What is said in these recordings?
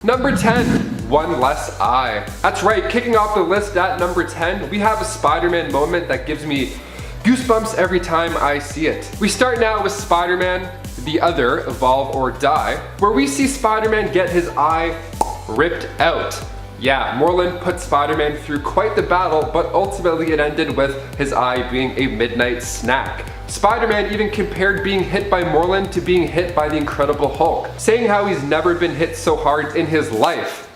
Number 10, one less eye. That's right, kicking off the list at number 10, we have a Spider-Man moment that gives me goosebumps every time I see it. We start now with Spider-Man, the Other, Evolve or Die, where we see Spider-Man get his eye ripped out. Yeah, Morlun put Spider-Man through quite the battle, but ultimately it ended with his eye being a midnight snack. Spider-Man even compared being hit by Morlun to being hit by the Incredible Hulk, saying how he's never been hit so hard in his life.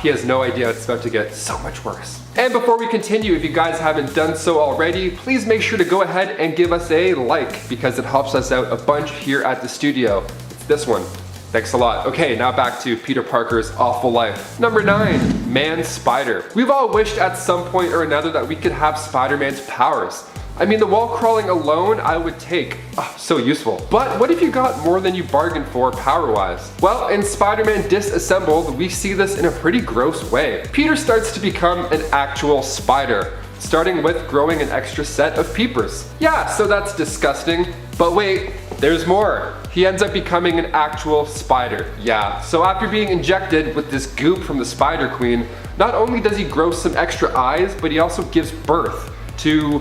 He has no idea it's about to get so much worse. And before we continue, if you guys haven't done so already, please make sure to go ahead and give us a like, because it helps us out a bunch here at the studio. It's this one. Thanks a lot. Okay, now back to Peter Parker's awful life. Number 9, Man Spider. We've all wished at some point or another that we could have Spider-Man's powers. I mean, the wall crawling alone I would take. So useful. But what if you got more than you bargained for power-wise? Well, in Spider-Man Disassembled, we see this in a pretty gross way. Peter starts to become an actual spider, starting with growing an extra set of peepers. Yeah, so that's disgusting. But wait, there's more. He ends up becoming an actual spider. Yeah, so after being injected with this goop from the Spider Queen, not only does he grow some extra eyes, but he also gives birth to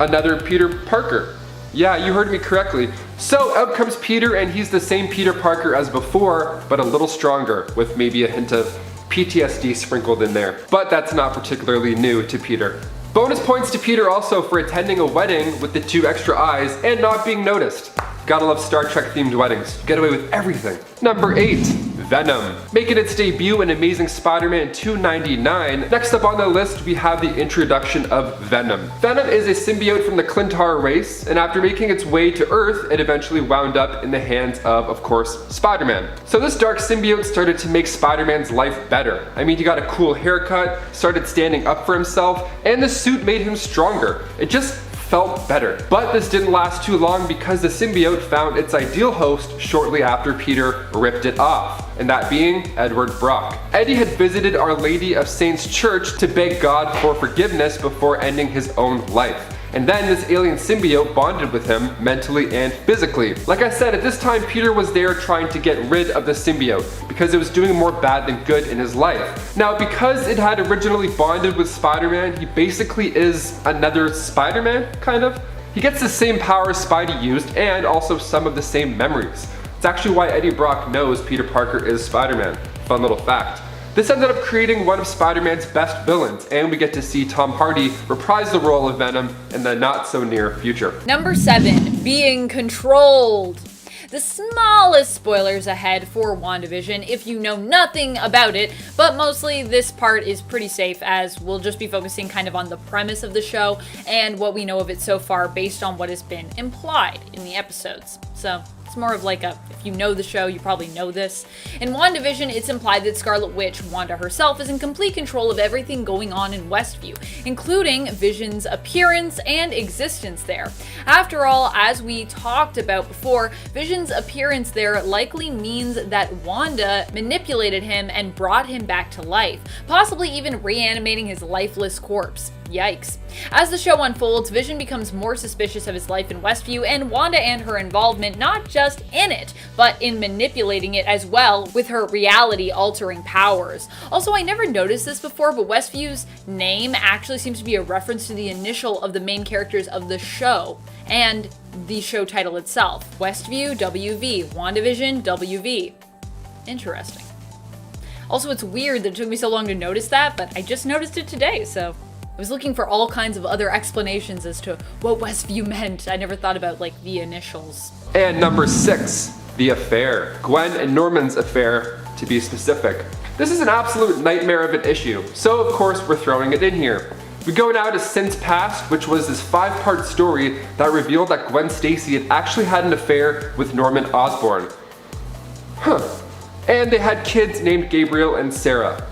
another Peter Parker. Yeah, you heard me correctly. So out comes Peter, and he's the same Peter Parker as before, but a little stronger, with maybe a hint of PTSD sprinkled in there. But that's not particularly new to Peter. Bonus points to Peter also for attending a wedding with the 2 extra eyes and not being noticed. Gotta love Star Trek themed weddings. You get away with everything. Number 8, Venom. Making its debut in Amazing Spider-Man 299, next up on the list we have the introduction of Venom. Venom is a symbiote from the Clintar race, and after making its way to Earth, it eventually wound up in the hands of course, Spider-Man. So this dark symbiote started to make Spider-Man's life better. I mean, he got a cool haircut, started standing up for himself, and the suit made him stronger. It just felt better. But this didn't last too long because the symbiote found its ideal host shortly after Peter ripped it off, and that being Edward Brock. Eddie had visited Our Lady of Saints Church to beg God for forgiveness before ending his own life. And then this alien symbiote bonded with him mentally and physically. Like I said, at this time Peter was there trying to get rid of the symbiote because it was doing more bad than good in his life. Now, because it had originally bonded with Spider-Man, he basically is another Spider-Man, kind of. He gets the same powers Spidey used and also some of the same memories. It's actually why Eddie Brock knows Peter Parker is Spider-Man. Fun little fact. This ended up creating one of Spider-Man's best villains, and we get to see Tom Hardy reprise the role of Venom in the not so near future. Number 7, being controlled. The smallest spoilers ahead for WandaVision if you know nothing about it, but mostly this part is pretty safe as we'll just be focusing kind of on the premise of the show and what we know of it so far based on what has been implied in the episodes. So it's more of like a, if you know the show, you probably know this. In WandaVision, it's implied that Scarlet Witch, Wanda herself, is in complete control of everything going on in Westview, including Vision's appearance and existence there. After all, as we talked about before, Vision's appearance there likely means that Wanda manipulated him and brought him back to life, possibly even reanimating his lifeless corpse. Yikes. As the show unfolds, Vision becomes more suspicious of his life in Westview and Wanda and her involvement not just in it, but in manipulating it as well with her reality-altering powers. Also, I never noticed this before, but Westview's name actually seems to be a reference to the initial of the main characters of the show and the show title itself. Westview, WV. WandaVision, WV. Interesting. Also, it's weird that it took me so long to notice that, but I just noticed it today, so I was looking for all kinds of other explanations as to what Westview meant. I never thought about, like, the initials. And number 6, the affair. Gwen and Norman's affair, to be specific. This is an absolute nightmare of an issue, so of course we're throwing it in here. We go now to Since Past, which was this 5-part story that revealed that Gwen Stacy had actually had an affair with Norman Osborn. And they had kids named Gabriel and Sarah.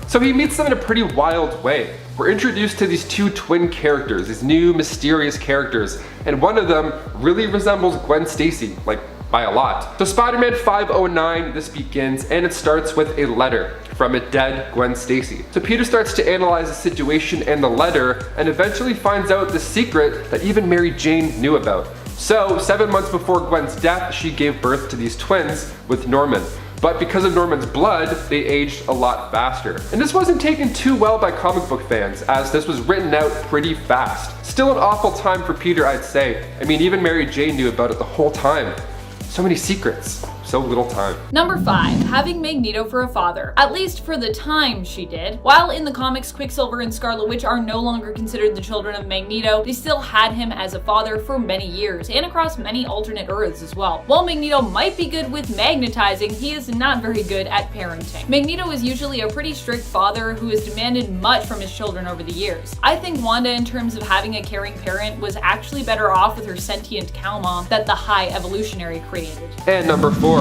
So he meets them in a pretty wild way. We're introduced to these 2 twin characters, these new mysterious characters, and one of them really resembles Gwen Stacy, like by a lot. So Spider-Man 509, this begins, and it starts with a letter from a dead Gwen Stacy. So Peter starts to analyze the situation and the letter, and eventually finds out the secret that even Mary Jane knew about. So 7 months before Gwen's death, she gave birth to these twins with Norman. but because of Norman's blood, they aged a lot faster. And this wasn't taken too well by comic book fans, as this was written out pretty fast. Still an awful time for Peter, I'd say. I mean, even Mary Jane knew about it the whole time. So many secrets. So little time. Number 5, having Magneto for a father. At least for the time she did. While in the comics, Quicksilver and Scarlet Witch are no longer considered the children of Magneto, they still had him as a father for many years, and across many alternate Earths as well. While Magneto might be good with magnetizing, he is not very good at parenting. Magneto is usually a pretty strict father who has demanded much from his children over the years. I think Wanda, in terms of having a caring parent, was actually better off with her sentient cow mom that the High Evolutionary created. And number 4.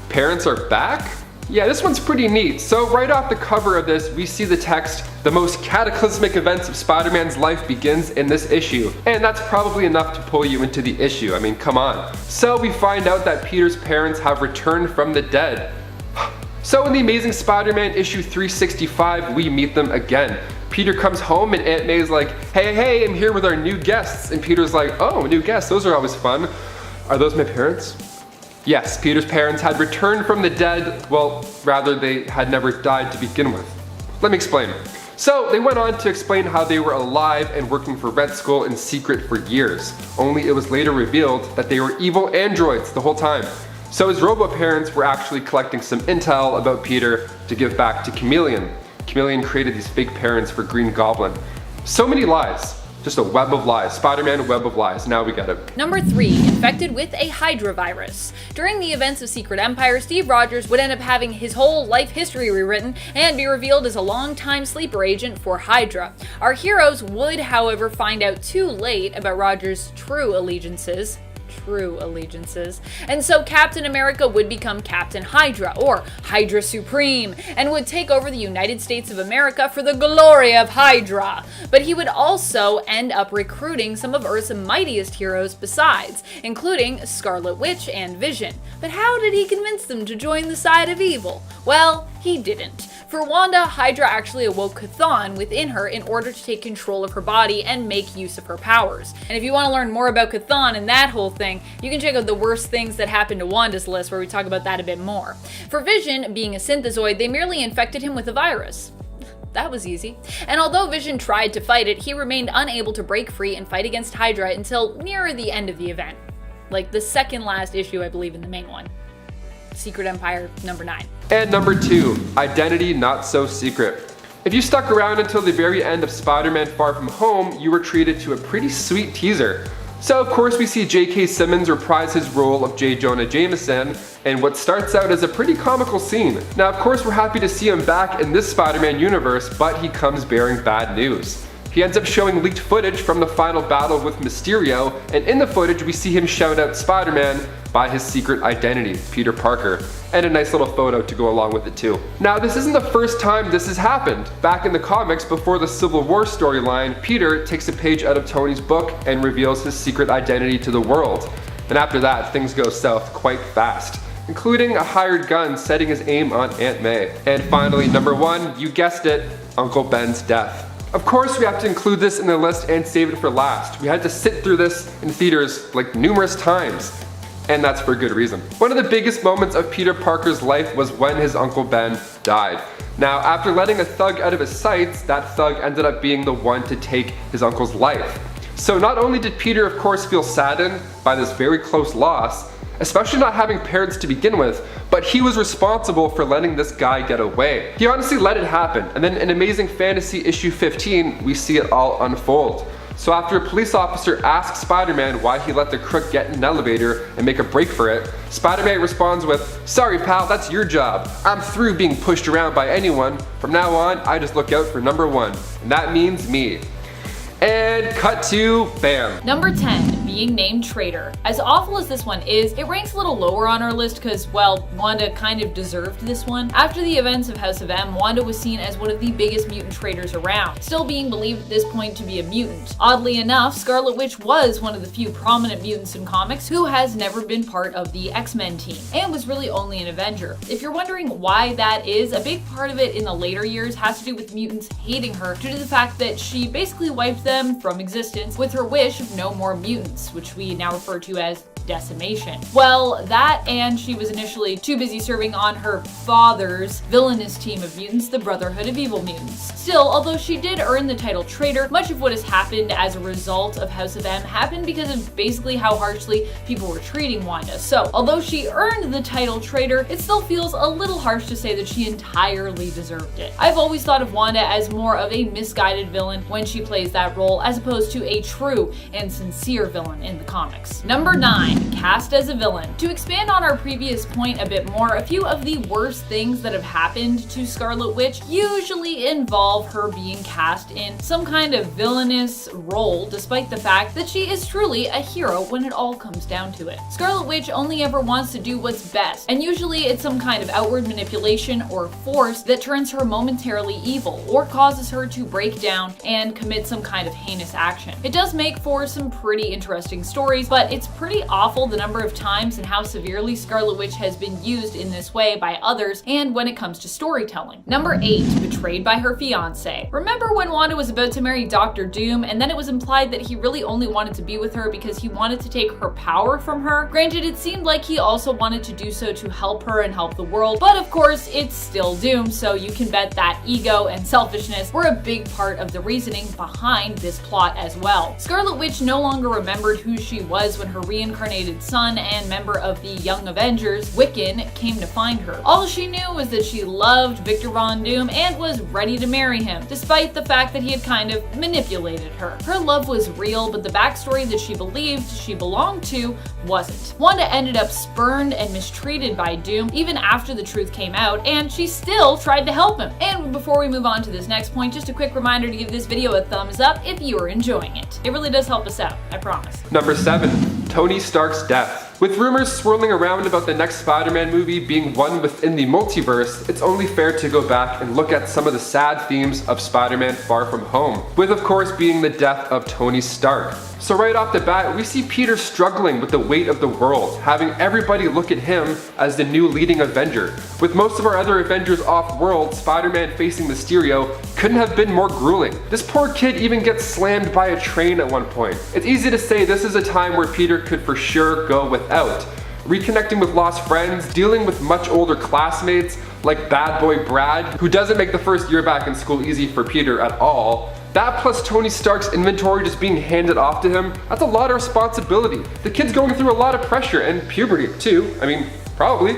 Parents are back? Yeah, this one's pretty neat. So right off the cover of this, we see the text, "The most cataclysmic events of Spider-Man's life begins in this issue." And that's probably enough to pull you into the issue. I mean, come on. So we find out that Peter's parents have returned from the dead. So in the Amazing Spider-Man issue 365, we meet them again. Peter comes home and Aunt May's like, hey, I'm here with our new guests. And Peter's like, oh, new guests, those are always fun. Are those my parents? Yes, Peter's parents had returned from the dead. Well, rather, they had never died to begin with. Let me explain. So they went on to explain how they were alive and working for Red Skull in secret for years. Only it was later revealed that they were evil androids the whole time. So his robo-parents were actually collecting some intel about Peter to give back to Chameleon. Chameleon created these fake parents for Green Goblin. So many lies. Just a web of lies. Spider-Man web of lies. Now we get it. Number 3, infected with a HYDRA virus. During the events of Secret Empire, Steve Rogers would end up having his whole life history rewritten and be revealed as a long-time sleeper agent for HYDRA. Our heroes would, however, find out too late about Rogers' true allegiances, and so Captain America would become Captain Hydra, or Hydra Supreme, and would take over the United States of America for the glory of Hydra. But he would also end up recruiting some of Earth's mightiest heroes besides, including Scarlet Witch and Vision. But how did he convince them to join the side of evil? Well, he didn't. For Wanda, Hydra actually awoke CHTHON within her in order to take control of her body and make use of her powers. And if you want to learn more about CHTHON and that whole thing, you can check out the worst things that happened to Wanda's list, where we talk about that a bit more. For Vision, being a synthezoid, they merely infected him with a virus. That was easy. And although Vision tried to fight it, he remained unable to break free and fight against Hydra until nearer the end of the event. Like the second last issue, I believe, in the main one. Secret Empire number 9. And number 2, identity not so secret. If you stuck around until the very end of Spider-Man Far From Home, you were treated to a pretty sweet teaser. So of course we see J.K. Simmons reprise his role of J. Jonah Jameson in what starts out as a pretty comical scene. Now of course we're happy to see him back in this Spider-Man universe, but he comes bearing bad news. He ends up showing leaked footage from the final battle with Mysterio, and in the footage we see him shout out Spider-Man by his secret identity, Peter Parker, and a nice little photo to go along with it too. Now this isn't the first time this has happened. Back in the comics before the Civil War storyline, Peter takes a page out of Tony's book and reveals his secret identity to the world. And after that, things go south quite fast, including a hired gun setting his aim on Aunt May. And finally, number 1, you guessed it, Uncle Ben's death. Of course we have to include this in the list and save it for last. We had to sit through this in theaters like numerous times. And that's for good reason. One of the biggest moments of Peter Parker's life was when his Uncle Ben died. Now, after letting a thug out of his sights, that thug ended up being the one to take his uncle's life. So not only did Peter, of course, feel saddened by this very close loss, especially not having parents to begin with, but he was responsible for letting this guy get away. He honestly let it happen, and then in Amazing Fantasy issue 15, we see it all unfold. So after a police officer asks Spider-Man why he let the crook get in an elevator and make a break for it, Spider-Man responds with, "Sorry pal, that's your job. I'm through being pushed around by anyone. From now on, I just look out for number 1, and that means me." And cut to bam. Number 10, being named traitor. As awful as this one is, it ranks a little lower on our list because, well, Wanda kind of deserved this one. After the events of House of M, Wanda was seen as one of the biggest mutant traitors around, still being believed at this point to be a mutant. Oddly enough, Scarlet Witch was one of the few prominent mutants in comics who has never been part of the X-Men team, and was really only an Avenger. If you're wondering why that is, a big part of it in the later years has to do with mutants hating her due to the fact that she basically wiped them from existence with her wish of no more mutants, which we now refer to as decimation. Well, that and she was initially too busy serving on her father's villainous team of mutants, the Brotherhood of Evil Mutants. Still, although she did earn the title Traitor, much of what has happened as a result of House of M happened because of basically how harshly people were treating Wanda. So, although she earned the title Traitor, it still feels a little harsh to say that she entirely deserved it. I've always thought of Wanda as more of a misguided villain when she plays that role, as opposed to a true and sincere villain in the comics. Number 9, cast as a villain. To expand on our previous point a bit more, a few of the worst things that have happened to Scarlet Witch usually involve her being cast in some kind of villainous role, despite the fact that she is truly a hero when it all comes down to it. Scarlet Witch only ever wants to do what's best, and usually it's some kind of outward manipulation or force that turns her momentarily evil or causes her to break down and commit some kind of heinous action. It does make for some pretty interesting stories, but it's pretty awful the number of times and how severely Scarlet Witch has been used in this way by others and when it comes to storytelling. Number 8, betrayed by her fiance. Remember when Wanda was about to marry Dr. Doom and then it was implied that he really only wanted to be with her because he wanted to take her power from her? Granted, it seemed like he also wanted to do so to help her and help the world, but of course it's still Doom, so you can bet that ego and selfishness were a big part of the reasoning behind this plot as well. Scarlet Witch no longer remembered who she was when her reincarnated son and member of the Young Avengers, Wiccan, came to find her. All she knew was that she loved Victor Von Doom and was ready to marry him, despite the fact that he had kind of manipulated her. Her love was real, but the backstory that she believed she belonged to wasn't. Wanda ended up spurned and mistreated by Doom even after the truth came out, and she still tried to help him. And before we move on to this next point, just a quick reminder to give this video a thumbs up if you are enjoying it. It really does help us out, I promise. Number 7, Tony Stark's death. With rumors swirling around about the next Spider-Man movie being one within the multiverse, it's only fair to go back and look at some of the sad themes of Spider-Man Far From Home, with of course being the death of Tony Stark. So right off the bat, we see Peter struggling with the weight of the world, having everybody look at him as the new leading Avenger. With most of our other Avengers off-world, Spider-Man facing Mysterio couldn't have been more grueling. This poor kid even gets slammed by a train at one point. It's easy to say this is a time where Peter could for sure go without. Reconnecting with lost friends, dealing with much older classmates like bad boy Brad, who doesn't make the first year back in school easy for Peter at all. That plus Tony Stark's inventory just being handed off to him, that's a lot of responsibility. The kid's going through a lot of pressure and puberty too. I mean, probably.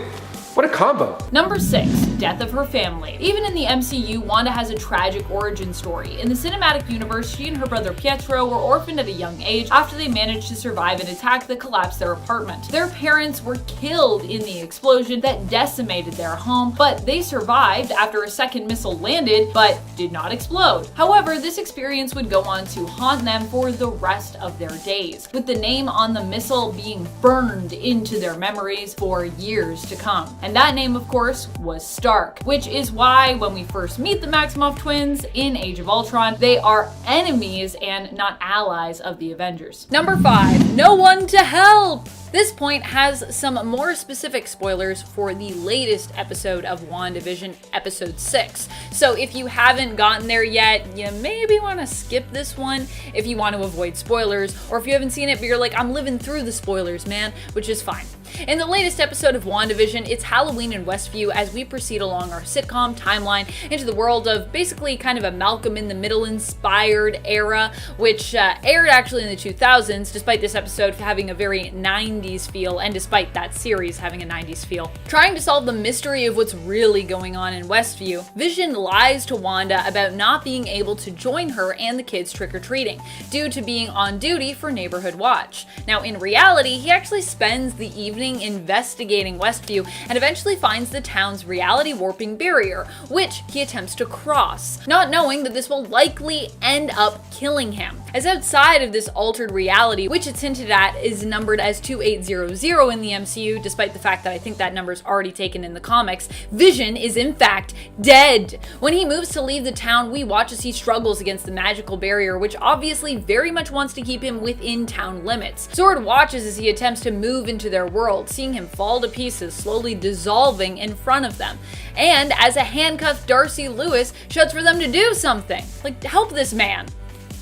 What a combo. Number 6, death of her family. Even in the MCU, Wanda has a tragic origin story. In the cinematic universe, she and her brother Pietro were orphaned at a young age after they managed to survive an attack that collapsed their apartment. Their parents were killed in the explosion that decimated their home, but they survived after a second missile landed but did not explode. However, this experience would go on to haunt them for the rest of their days, with the name on the missile being burned into their memories for years to come. And that name, of course, was Stark, which is why when we first meet the Maximoff twins in Age of Ultron, they are enemies and not allies of the Avengers. Number 5, no one to help! This point has some more specific spoilers for the latest episode of WandaVision, episode 6. So if you haven't gotten there yet, you maybe want to skip this one if you want to avoid spoilers, or if you haven't seen it but you're like, I'm living through the spoilers, man, which is fine. In the latest episode of WandaVision, it's Halloween in Westview as we proceed along our sitcom timeline into the world of basically kind of a Malcolm in the Middle inspired era, which aired actually in the 2000s, despite this episode having a very 90s feel, and despite that series having a 90s feel. Trying to solve the mystery of what's really going on in Westview, Vision lies to Wanda about not being able to join her and the kids trick-or-treating, due to being on duty for Neighborhood Watch. Now, in reality, he actually spends the evening investigating Westview and eventually finds the town's reality warping barrier, which he attempts to cross, not knowing that this will likely end up killing him. As outside of this altered reality, which it's hinted at is numbered as 2800 in the MCU, despite the fact that I think that number is already taken in the comics, Vision is in fact dead. When he moves to leave the town, we watch as he struggles against the magical barrier, which obviously very much wants to keep him within town limits. Sword watches as he attempts to move into their world, seeing him fall to pieces, slowly dissolving in front of them. And as a handcuffed Darcy Lewis shouts for them to do something, like help this man.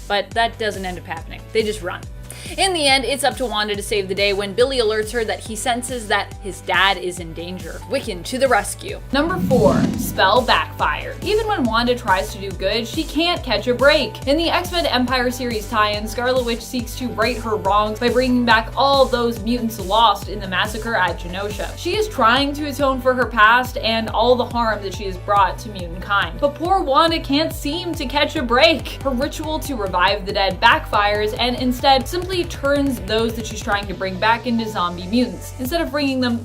But that doesn't end up happening. They just run. In the end, it's up to Wanda to save the day when Billy alerts her that he senses that his dad is in danger. Wiccan to the rescue. Number 4. Spell Backfire. Even when Wanda tries to do good, she can't catch a break. In the X-Men Empire series tie-in, Scarlet Witch seeks to right her wrongs by bringing back all those mutants lost in the massacre at Genosha. She is trying to atone for her past and all the harm that she has brought to mutant kind. But poor Wanda can't seem to catch a break. Her ritual to revive the dead backfires and instead simply turns those that she's trying to bring back into zombie mutants, instead of bringing them,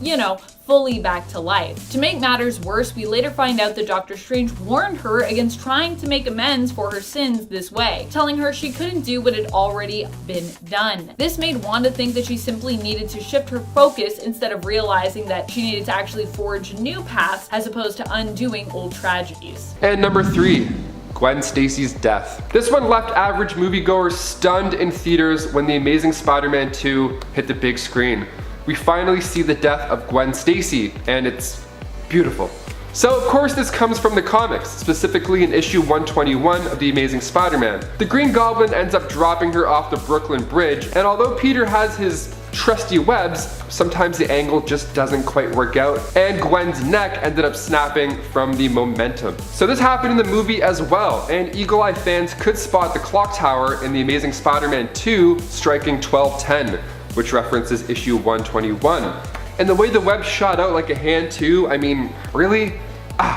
fully back to life. To make matters worse, we later find out that Doctor Strange warned her against trying to make amends for her sins this way, telling her she couldn't do what had already been done. This made Wanda think that she simply needed to shift her focus instead of realizing that she needed to actually forge new paths as opposed to undoing old tragedies. And number 3. Gwen Stacy's death. This one left average moviegoers stunned in theaters when The Amazing Spider-Man 2 hit the big screen. We finally see the death of Gwen Stacy, and it's beautiful. So of course this comes from the comics, specifically in issue 121 of The Amazing Spider-Man. The Green Goblin ends up dropping her off the Brooklyn Bridge, and although Peter has his trusty webs, sometimes the angle just doesn't quite work out, and Gwen's neck ended up snapping from the momentum. So this happened in the movie as well, and Eagle Eye fans could spot the clock tower in The Amazing Spider-Man 2 striking 12:10, which references issue 121. And the way the web shot out like a hand too, I mean, really?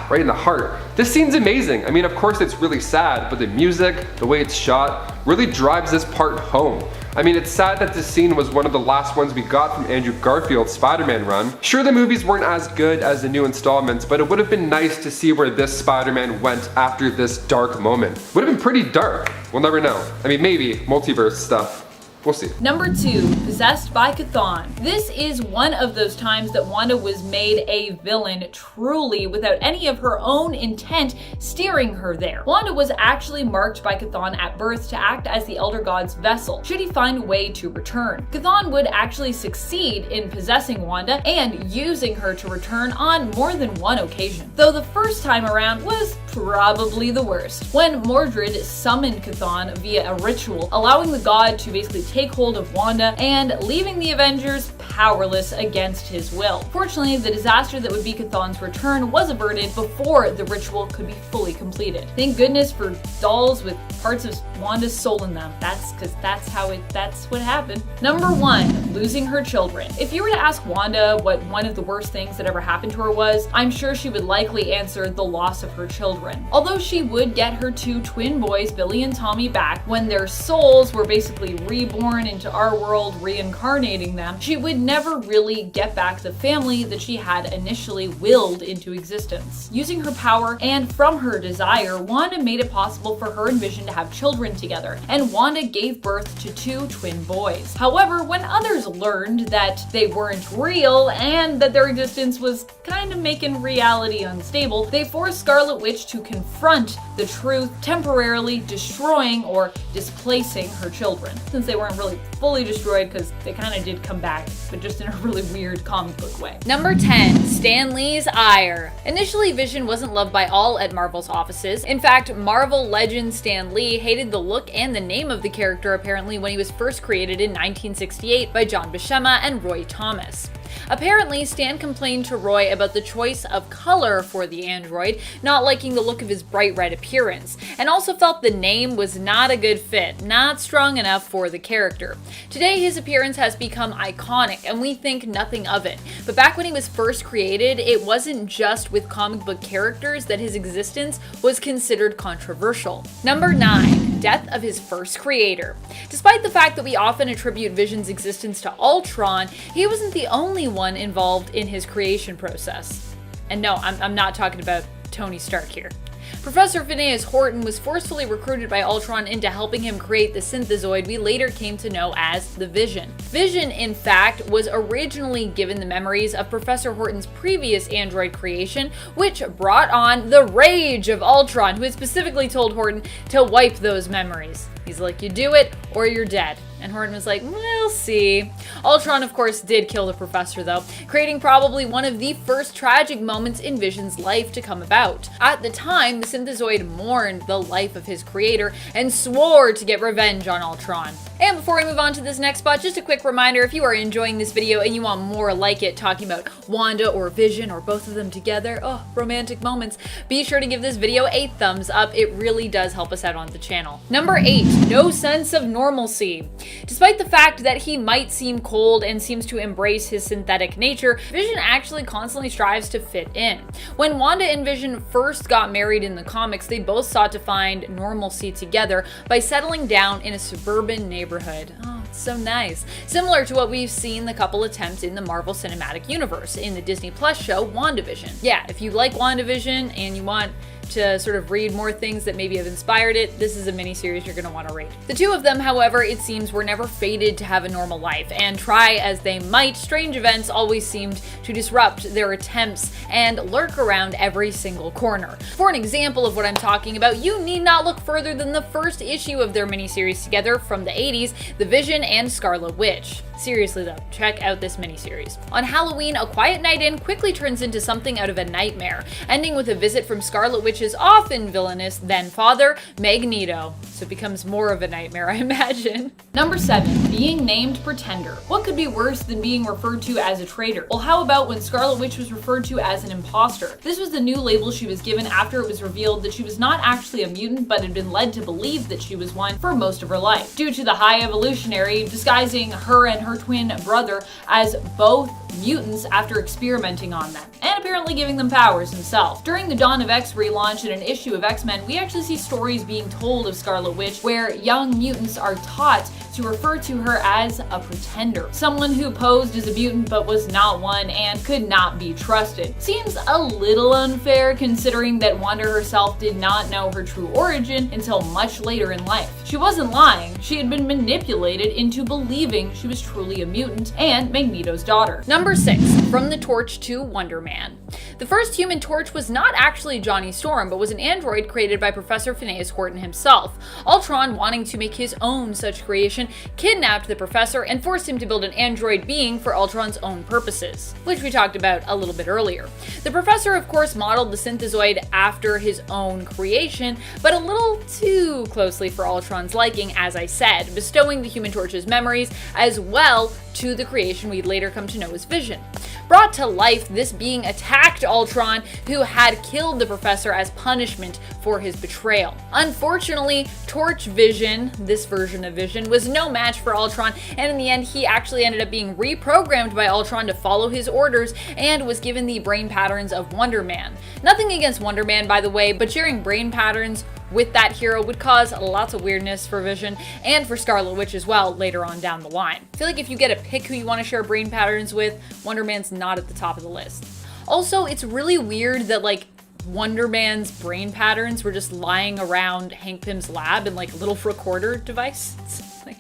Right in the heart. This scene's amazing. I mean, of course it's really sad, but the music, the way it's shot, really drives this part home. I mean, it's sad that this scene was one of the last ones we got from Andrew Garfield's Spider-Man run. Sure, the movies weren't as good as the new installments, but it would have been nice to see where this Spider-Man went after this dark moment. Would have been pretty dark. We'll never know. I mean, maybe multiverse stuff. We'll see. Number 2, Possessed by CHTHON. This is one of those times that Wanda was made a villain truly without any of her own intent steering her there. Wanda was actually marked by CHTHON at birth to act as the Elder God's vessel, should he find a way to return. CHTHON would actually succeed in possessing Wanda and using her to return on more than one occasion, though the first time around was probably the worst, when Mordred summoned CHTHON via a ritual, allowing the god to basically take hold of Wanda and leaving the Avengers powerless against his will. Fortunately, the disaster that would be CHTHON's return was averted before the ritual could be fully completed. Thank goodness for dolls with parts of Wanda's soul in them. That's what happened. Number 1, losing her children. If you were to ask Wanda what one of the worst things that ever happened to her was, I'm sure she would likely answer the loss of her children. Although she would get her 2 twin boys, Billy and Tommy, back when their souls were basically reborn into our world, reincarnating them, she would never really get back the family that she had initially willed into existence. Using her power and from her desire, Wanda made it possible for her and Vision to have children together, and Wanda gave birth to 2 twin boys. However, when others learned that they weren't real and that their existence was kind of making reality unstable, they forced Scarlet Witch to confront the truth, temporarily destroying or displacing her children. Since they weren't really fully destroyed, because they kind of did come back, but just in a really weird comic book way. Number 10, Stan Lee's ire. Initially, Vision wasn't loved by all at Marvel's offices. In fact, Marvel legend Stan Lee hated the look and the name of the character apparently when he was first created in 1968 by John Buscema and Roy Thomas. Apparently, Stan complained to Roy about the choice of color for the android, not liking the look of his bright red appearance, and also felt the name was not a good fit, not strong enough for the character. Today, his appearance has become iconic, and we think nothing of it. But back when he was first created, it wasn't just with comic book characters that his existence was considered controversial. Number 9, death of his first creator. Despite the fact that we often attribute Vision's existence to Ultron, he wasn't the only one involved in his creation process. And no, I'm not talking about Tony Stark here. Professor Phineas Horton was forcefully recruited by Ultron into helping him create the synthezoid we later came to know as the Vision. Vision, in fact, was originally given the memories of Professor Horton's previous android creation, which brought on the rage of Ultron, who had specifically told Horton to wipe those memories. He's like, you do it or you're dead. And Horton was like, we'll see. Ultron, of course, did kill the professor, though, creating probably one of the first tragic moments in Vision's life to come about. At the time, the Synthezoid mourned the life of his creator and swore to get revenge on Ultron. And before we move on to this next spot, just a quick reminder, if you are enjoying this video and you want more like it, talking about Wanda or Vision or both of them together, oh, romantic moments, be sure to give this video a thumbs up. It really does help us out on the channel. Number 8, no sense of normalcy. Despite the fact that he might seem cold and seems to embrace his synthetic nature, Vision actually constantly strives to fit in. When Wanda and Vision first got married in the comics, they both sought to find normalcy together by settling down in a suburban neighborhood. Oh, it's so nice. Similar to what we've seen the couple attempts in the Marvel Cinematic Universe in the Disney Plus show WandaVision. Yeah, if you like WandaVision and you want to sort of read more things that maybe have inspired it, this is a miniseries you're going to want to read. The two of them, however, it seems were never fated to have a normal life, and try as they might, strange events always seemed to disrupt their attempts and lurk around every single corner. For an example of what I'm talking about, you need not look further than the first issue of their miniseries together from the 80s, The Vision and Scarlet Witch. Seriously though, check out this miniseries. On Halloween, a quiet night in quickly turns into something out of a nightmare, ending with a visit from Scarlet Witch's often villainous then-father, Magneto. So it becomes more of a nightmare, I imagine. Number 7, being named Pretender. What could be worse than being referred to as a traitor? Well, how about when Scarlet Witch was referred to as an imposter? This was the new label she was given after it was revealed that she was not actually a mutant, but had been led to believe that she was one for most of her life, due to the High Evolutionary disguising her and her twin brother as both mutants after experimenting on them, and apparently giving them powers himself. During the Dawn of X relaunch in an issue of X-Men, we actually see stories being told of Scarlet Witch where young mutants are taught to refer to her as a pretender, someone who posed as a mutant but was not one and could not be trusted. Seems a little unfair considering that Wanda herself did not know her true origin until much later in life. She wasn't lying, she had been manipulated into believing she was truly a mutant and Magneto's daughter. Number 6, from the Torch to Wonder Man. The first Human Torch was not actually Johnny Storm, but was an android created by Professor Phineas Horton himself. Ultron, wanting to make his own such creation, kidnapped the professor and forced him to build an android being for Ultron's own purposes, which we talked about a little bit earlier. The professor, of course, modeled the Synthezoid after his own creation, but a little too closely for Ultron's liking, as I said, bestowing the Human Torch's memories as well to the creation we'd later come to know as Vision. Brought to life, this being attacked Ultron, who had killed the professor as punishment for his betrayal. Unfortunately, Torch Vision, this version of Vision, was no match for Ultron, and in the end he actually ended up being reprogrammed by Ultron to follow his orders and was given the brain patterns of Wonder Man. Nothing against Wonder Man, by the way, but sharing brain patterns with that hero would cause lots of weirdness for Vision and for Scarlet Witch as well later on down the line. I feel like if you get to pick who you want to share brain patterns with, Wonder Man's not at the top of the list. Also, it's really weird that like Wonder Man's brain patterns were just lying around Hank Pym's lab in like a little recorder device. It's like,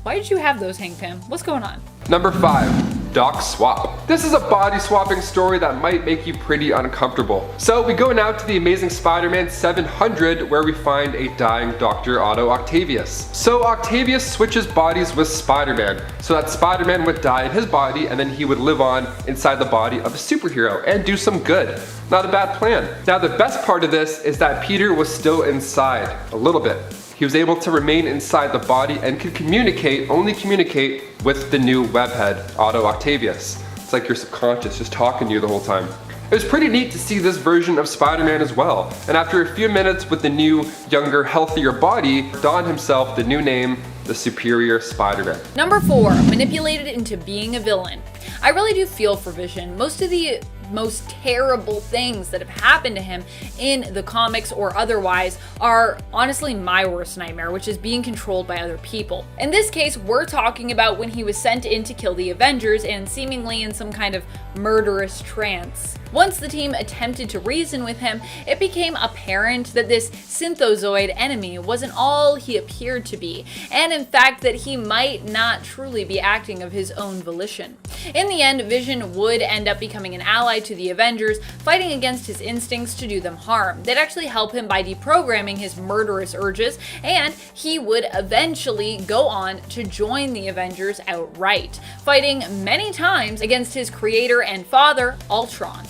why did you have those, Hank Pym? What's going on? Number 5, Doc Swap. This is a body swapping story that might make you pretty uncomfortable. So we go now to the Amazing Spider-Man 700 where we find a dying Dr. Otto Octavius. So Octavius switches bodies with Spider-Man so that Spider-Man would die in his body and then he would live on inside the body of a superhero and do some good. Not a bad plan. Now the best part of this is that Peter was still inside, a little bit. He was able to remain inside the body and could communicate, only communicate with the new webhead, Otto Octavius. It's like your subconscious just talking to you the whole time. It was pretty neat to see this version of Spider-Man as well. And after a few minutes with the new, younger, healthier body, donned himself the new name, the Superior Spider-Man. Number 4, manipulated into being a villain. I really do feel for Vision. Most of the most terrible things that have happened to him in the comics or otherwise are honestly my worst nightmare, which is being controlled by other people. In this case, we're talking about when he was sent in to kill the Avengers and seemingly in some kind of murderous trance Once the team attempted to reason with him, it became apparent that this synthozoid enemy wasn't all he appeared to be, and in fact that he might not truly be acting of his own volition. In the end, Vision would end up becoming an ally to the Avengers, fighting against his instincts to do them harm. They'd actually help him by deprogramming his murderous urges, and he would eventually go on to join the Avengers outright, fighting many times against his creator and father, Ultron.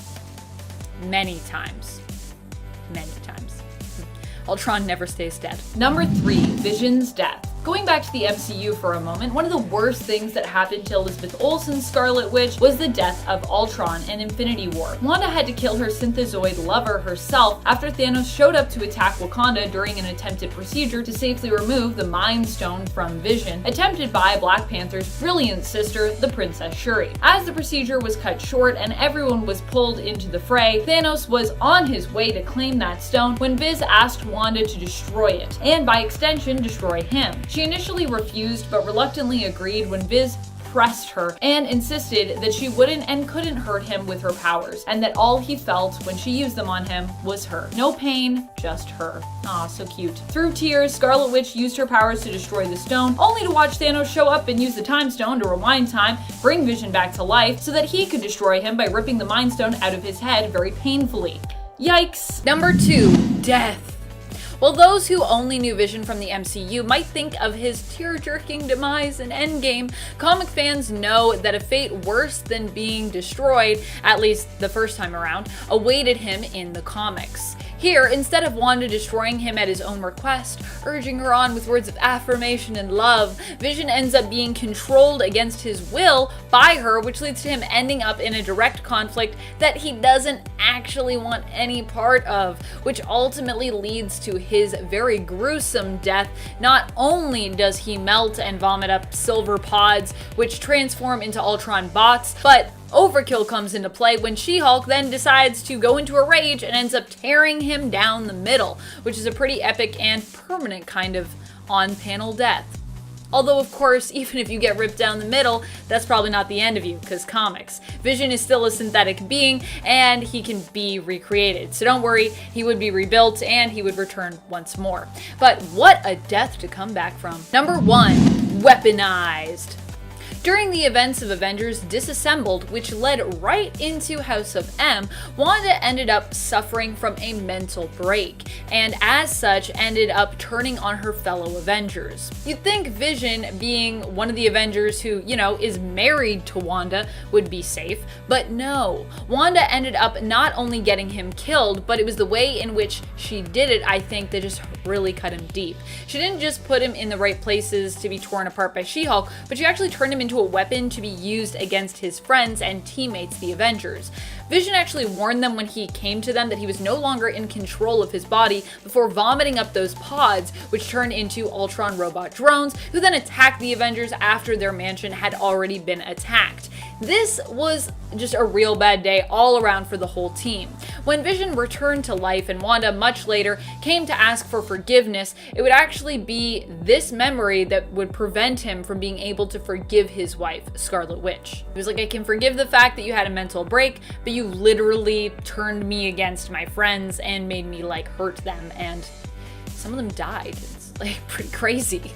Many times. Many times. Ultron never stays dead. Number 3, Vision's death. Going back to the MCU for a moment, one of the worst things that happened to Elizabeth Olsen's Scarlet Witch was the death of Ultron in Infinity War. Wanda had to kill her synthezoid lover herself after Thanos showed up to attack Wakanda during an attempted procedure to safely remove the Mind Stone from Vision, attempted by Black Panther's brilliant sister, the Princess Shuri. As the procedure was cut short and everyone was pulled into the fray, Thanos was on his way to claim that stone when Viz asked Wanda to destroy it, and by extension destroy him. She initially refused but reluctantly agreed when Viz pressed her and insisted that she wouldn't and couldn't hurt him with her powers, and that all he felt when she used them on him was her. No pain, just her. Aw, so cute. Through tears, Scarlet Witch used her powers to destroy the stone, only to watch Thanos show up and use the Time Stone to rewind time, bring Vision back to life, so that he could destroy him by ripping the Mind Stone out of his head very painfully. Yikes. Number 2, death. While those who only knew Vision from the MCU might think of his tear-jerking demise in Endgame, comic fans know that a fate worse than being destroyed, at least the first time around, awaited him in the comics. Here, instead of Wanda destroying him at his own request, urging her on with words of affirmation and love, Vision ends up being controlled against his will by her, which leads to him ending up in a direct conflict that he doesn't actually want any part of, which ultimately leads to his very gruesome death. Not only does he melt and vomit up silver pods, which transform into Ultron bots, but overkill comes into play when She-Hulk then decides to go into a rage and ends up tearing him down the middle, which is a pretty epic and permanent kind of on-panel death. Although, of course, even if you get ripped down the middle, that's probably not the end of you, because comics. Vision is still a synthetic being, and he can be recreated. So don't worry, he would be rebuilt, and he would return once more. But what a death to come back from. Number 1, weaponized. During the events of Avengers Disassembled, which led right into House of M, Wanda ended up suffering from a mental break, and as such ended up turning on her fellow Avengers. You'd think Vision, being one of the Avengers who, is married to Wanda, would be safe, but no. Wanda ended up not only getting him killed, but it was the way in which she did it, I think, that just really cut him deep. She didn't just put him in the right places to be torn apart by She-Hulk, but she actually turned him into a weapon to be used against his friends and teammates, the Avengers. Vision actually warned them when he came to them that he was no longer in control of his body before vomiting up those pods, which turned into Ultron robot drones, who then attacked the Avengers after their mansion had already been attacked. This was just a real bad day all around for the whole team. When Vision returned to life and Wanda much later came to ask for forgiveness, it would actually be this memory that would prevent him from being able to forgive his wife, Scarlet Witch. He was like, I can forgive the fact that you had a mental break, but you literally turned me against my friends and made me hurt them, and some of them died. It's pretty crazy.